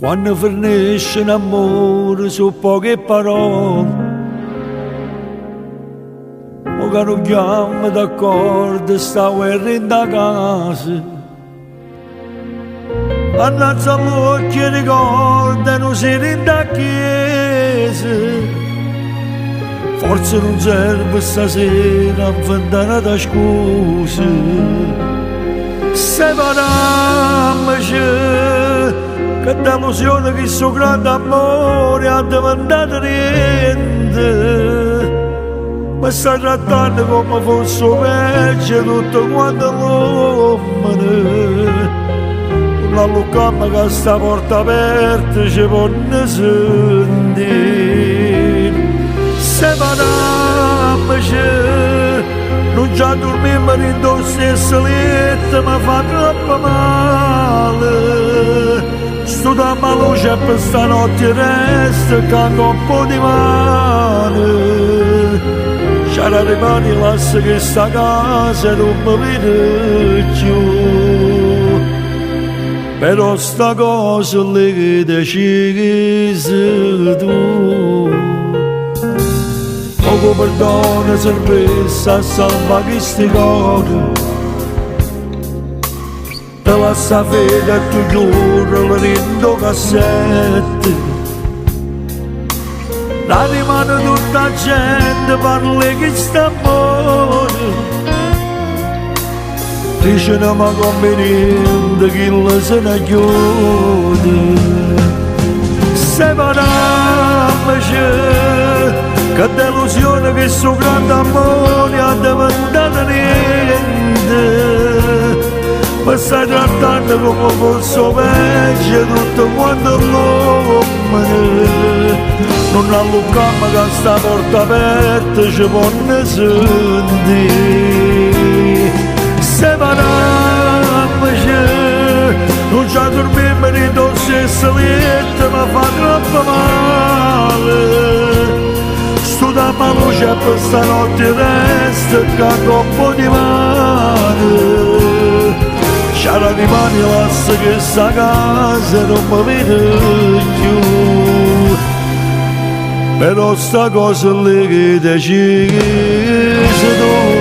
Quando finisce un amore su poche parole, o che non chiama d'accordo sta guerra in da casa. Annazza l'occhio e ricorda non si in da chiesa. Forse non serve stasera a inventare da scuse. Separammoci, che delusione che sto grande amore ha diventato niente. Mi sta trattando come fosse peggio tutto quanto l'uomo. La lucamma che sta porta aperta ci può ne sentire. Separammoci, non già dormiamo in lo stesso letto, mi fa troppo male. Sto da maluce per stanotte resta che anche un po' di mano. C'era rimani lascia che sta casa non mi vede più. Però sta cosa lì che decisi tu. Poco perdono sorpresa a salva questi cuori. Te la sapete e tu giuro le rindo cassette. L'anima di tutta gente parla che sta amore. Dicono ma conveniente che la se ne chiude. Separammoci, che delusione che sto grande amore ha diventato niente. Mi stai trattando come fosse peggio tutto quanto l'uomo. Non allucammo che sta porta aperta ci può ne sentire. Separammoci, non già dormiamo in lo stesso letto, mi fa troppo male. Sto da maluce per stanotte resta che anche un po' di mano. C'era di mani lascia che sta casa non mi vede più. Però sta cosa lì che decisi tu.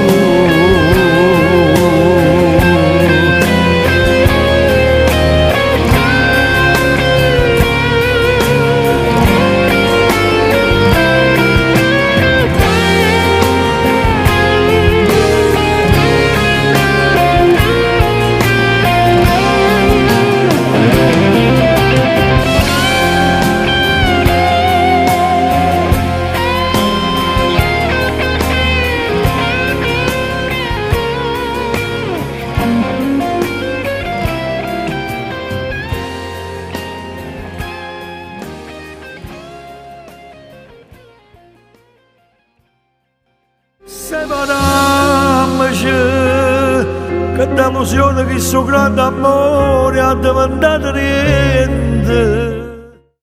Separammoci, che delusione che sto grande amore ha diventato niente.